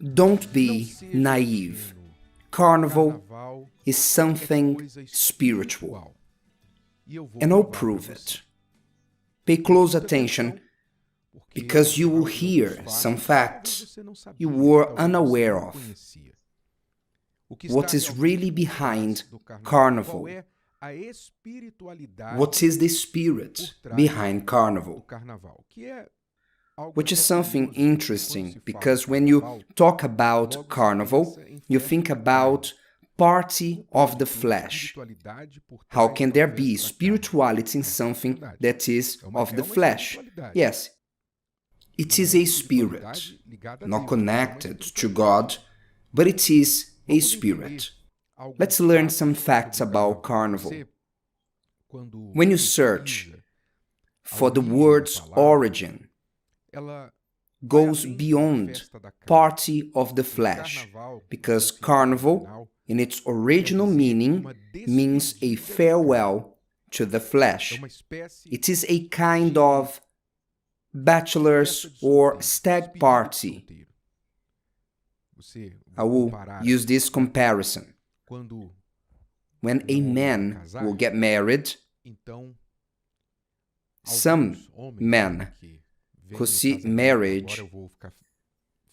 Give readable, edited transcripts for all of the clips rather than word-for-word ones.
Don't be naive. Carnival is something spiritual, and I'll prove it. Pay close attention, because you will hear some facts you were unaware of. What is really behind Carnival? What is the spirit behind Carnival? Which is something interesting, because when you talk about Carnival, you think about party of the flesh. How can there be spirituality in something that is of the flesh? Yes, it is a spirit, not connected to God, but it is a spirit. Let's learn some facts about Carnival. When you search for the word's origin, goes beyond party of the flesh, because Carnival, in its original meaning, means a farewell to the flesh. It is a kind of bachelor's or stag party. I will use this comparison. When a man will get married, some men who see marriage,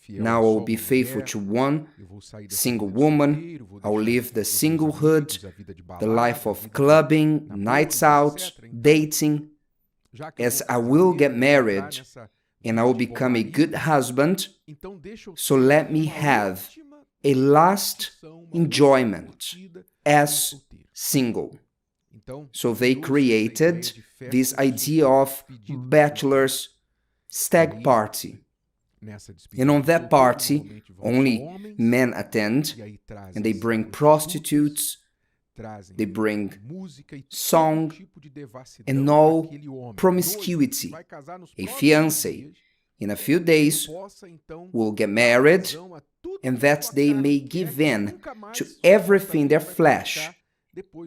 now I will be faithful to one single woman, I will live the singlehood, the life of clubbing, nights out, dating, as I will get married and I will become a good husband, so let me have a last enjoyment as single. So they created this idea of bachelor's stag party. And on that party, only men attend, and they bring prostitutes, they bring song, and all promiscuity. A fiancé, in a few days, will get married, and that they may give in to everything their flesh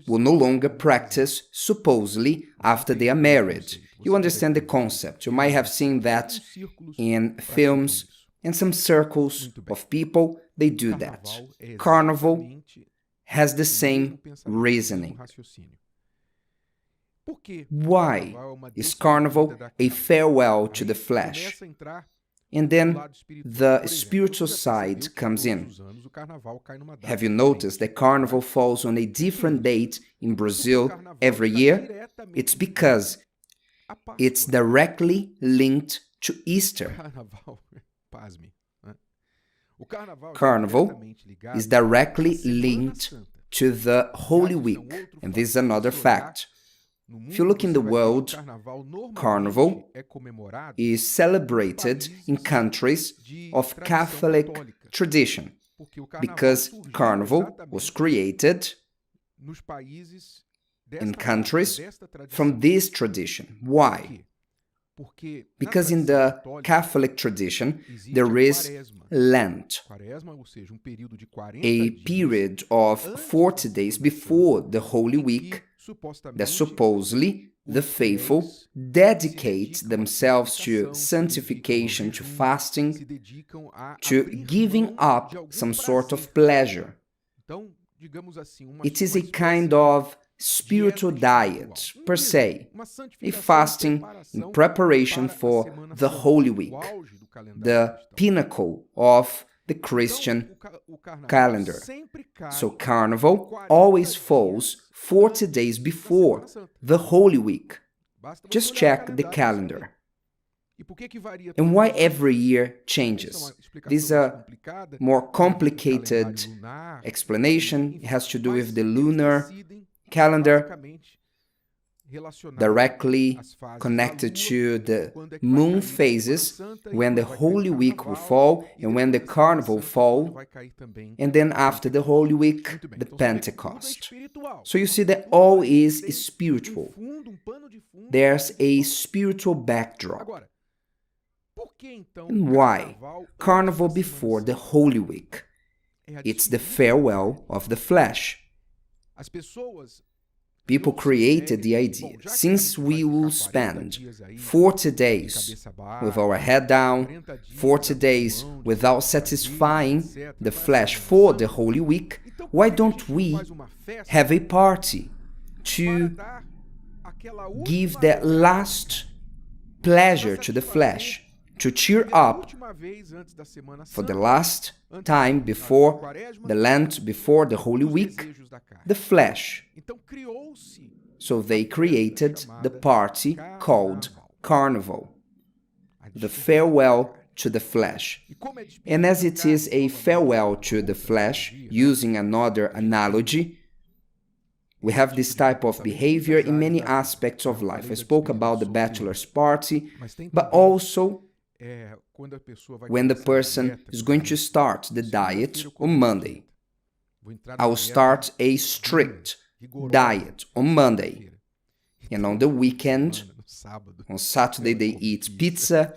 will no longer practice, supposedly, after they are married. You understand the concept. You might have seen that in films, and some circles of people, they do that. Carnival has the same reasoning. Why is Carnival a farewell to the flesh? And then the spiritual side comes in. Have you noticed that Carnival falls on a different date in Brazil every year? It's because it's directly linked to Easter. Carnival is directly linked to the Holy Week, and this is another fact. If you look in the world, Carnival is celebrated in countries of Catholic tradition, because Carnival was created in countries from this tradition. Why? Because in the Catholic tradition, there is Lent, a period of 40 days before the Holy Week, that supposedly the faithful dedicate themselves to sanctification, to fasting, to giving up some sort of pleasure. It is a kind of spiritual diet, per se, a fasting in preparation for the Holy Week, the pinnacle of the Christian calendar. So Carnival always falls 40 days before the Holy Week. Just check the calendar. And why every year changes? This is a more complicated explanation. It has to do with the lunar calendar, directly connected to the moon phases, when the Holy Week will fall and when the Carnival fall, and then after the Holy Week, the Pentecost. So you see that all is spiritual. There's a spiritual backdrop. And why? Carnival before the Holy Week. It's the farewell of the flesh. People created the idea. Since we will spend 40 days with our head down, 40 days without satisfying the flesh for the Holy Week, why don't we have a party to give that last pleasure to the flesh, to cheer up for the last time before the Lent, before the Holy Week, the flesh. So they created the party called Carnival, the farewell to the flesh. And as it is a farewell to the flesh, using another analogy, we have this type of behavior in many aspects of life. I spoke about the bachelor's party, but also when the person is going to start the diet on Monday. I will start a strict diet on Monday. And on the weekend, on Saturday, they eat pizza,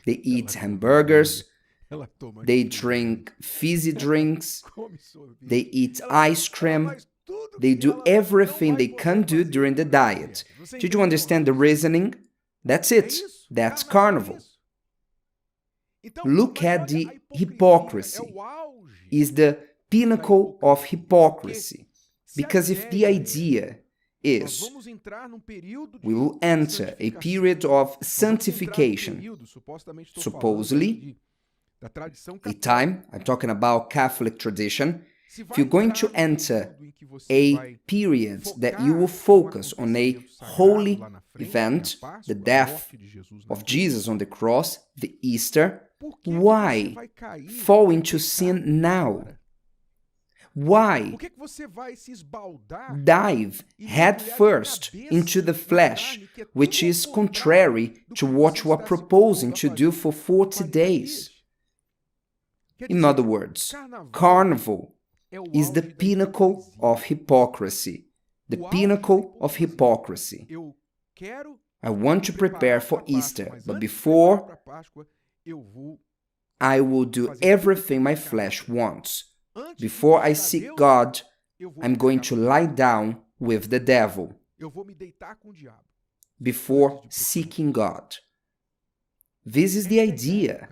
they eat hamburgers, they drink fizzy drinks, they eat ice cream. They do everything they can do during the diet. Did you understand the reasoning? That's it. That's Carnival. Look at the hypocrisy. It's the pinnacle of hypocrisy. Because if the idea is we will enter a period of sanctification, supposedly a time, I'm talking about Catholic tradition, if you're going to enter a period that you will focus on a holy event, the death of Jesus on the cross, the Easter, why fall into sin now? Why dive head first into the flesh, which is contrary to what you are proposing to do for 40 days? In other words, Carnival is the pinnacle of hypocrisy. The pinnacle of hypocrisy. I want to prepare for Easter, but before, I will do everything my flesh wants. Before I seek God, I'm going to lie down with the devil. Before seeking God. This is the idea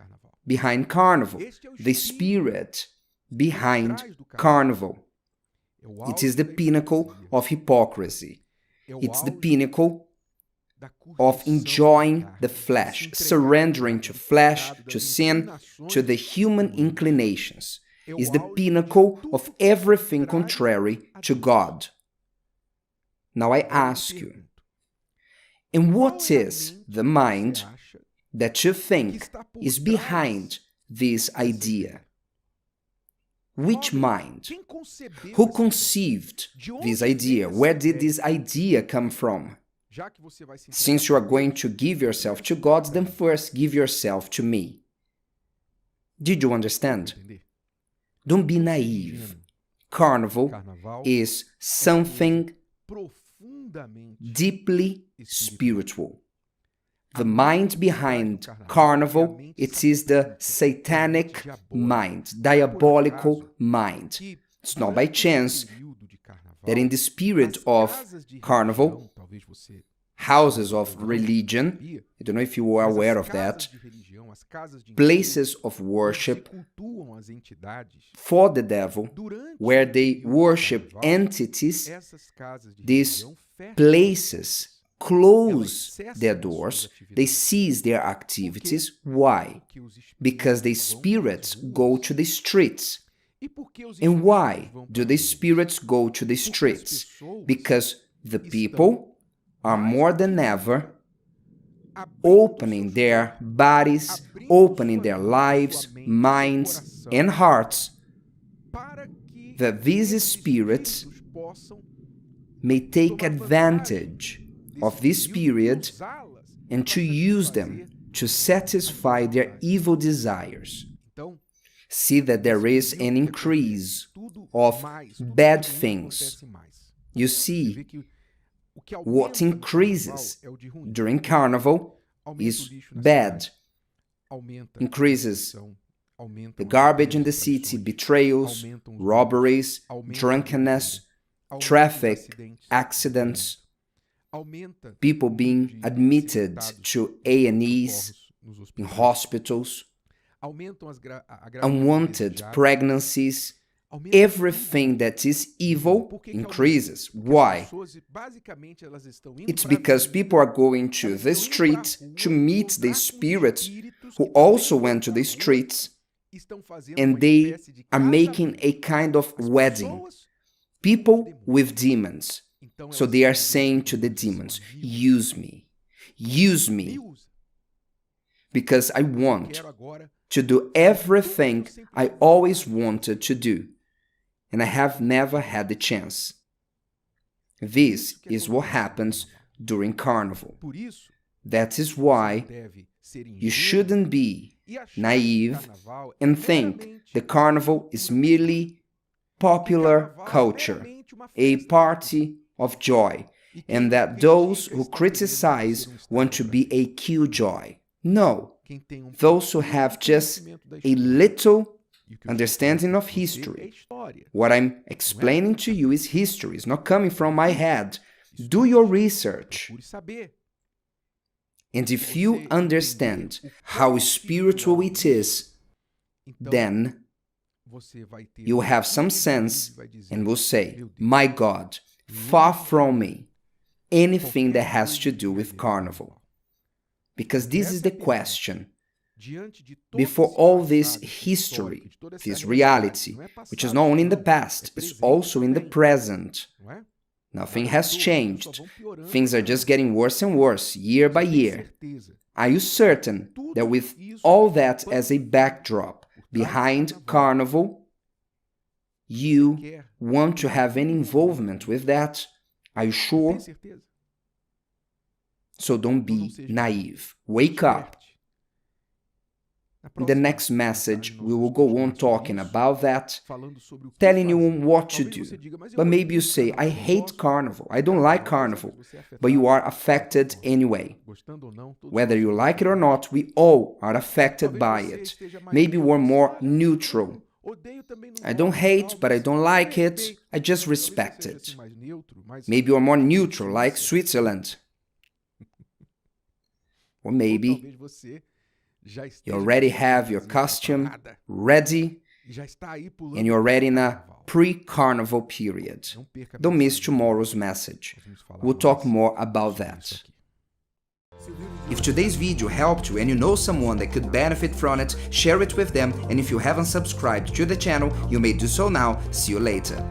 behind Carnival, the spirit behind Carnival. It is the pinnacle of hypocrisy. It's the pinnacle of enjoying the flesh, surrendering to flesh, to sin, to the human inclinations. It's the pinnacle of everything contrary to God. Now I ask you, and what is the mind that you think is behind this idea? Which mind? Who conceived this idea? Where did this idea come from? Since you are going to give yourself to God, then first give yourself to me. Did you understand? Don't be naive. Carnival is something deeply spiritual. The mind behind Carnival, it is the satanic mind, diabolical mind. It's not by chance that in this period of Carnival, houses of religion, I don't know if you are aware of that, places of worship for the devil, where they worship entities, these places close their doors, they cease their activities. Why? Because the spirits go to the streets. And why do the spirits go to the streets? Because the people are more than ever opening their bodies, opening their lives, minds, and hearts, that these spirits may take advantage of this period and to use them to satisfy their evil desires. See that there is an increase of bad things. You see, what increases during Carnival is bad. Increases the garbage in the city, betrayals, robberies, drunkenness, traffic accidents, people being admitted to A&Es in hospitals, unwanted pregnancies. Everything that is evil increases. Why? It's because people are going to the street to meet the spirits who also went to the streets, and they are making a kind of wedding. People with demons. So they are saying to the demons, use me, because I want to do everything I always wanted to do, and I have never had the chance. This is what happens during Carnival. That is why you shouldn't be naive and think the Carnival is merely popular culture, a party of joy, and that those who criticize want to be a killjoy. No, those who have just a little understanding of history. What I'm explaining to you is history. It's not coming from my head. Do your research. And if you understand how spiritual it is, then you have some sense and will say, my God, far from me anything that has to do with Carnival. Because this is the question. Before all this history, this reality, which is not only in the past, it's also in the present. Nothing has changed. Things are just getting worse and worse, year by year. Are you certain that with all that as a backdrop behind Carnival, you want to have any involvement with that? Are you sure? So don't be naive. Wake up. In the next message, we will go on talking about that, telling you what to do. But maybe you say, I hate Carnival, I don't like Carnival, but you are affected anyway. Whether you like it or not, we all are affected by it. Maybe we're more neutral. I don't hate, but I don't like it, I just respect it. Maybe you're more neutral, like Switzerland. Or maybe you already have your costume ready and you're already in a pre-Carnival period. Don't miss tomorrow's message. We'll talk more about that. If today's video helped you and you know someone that could benefit from it, share it with them, and if you haven't subscribed to the channel, you may do so now. See you later.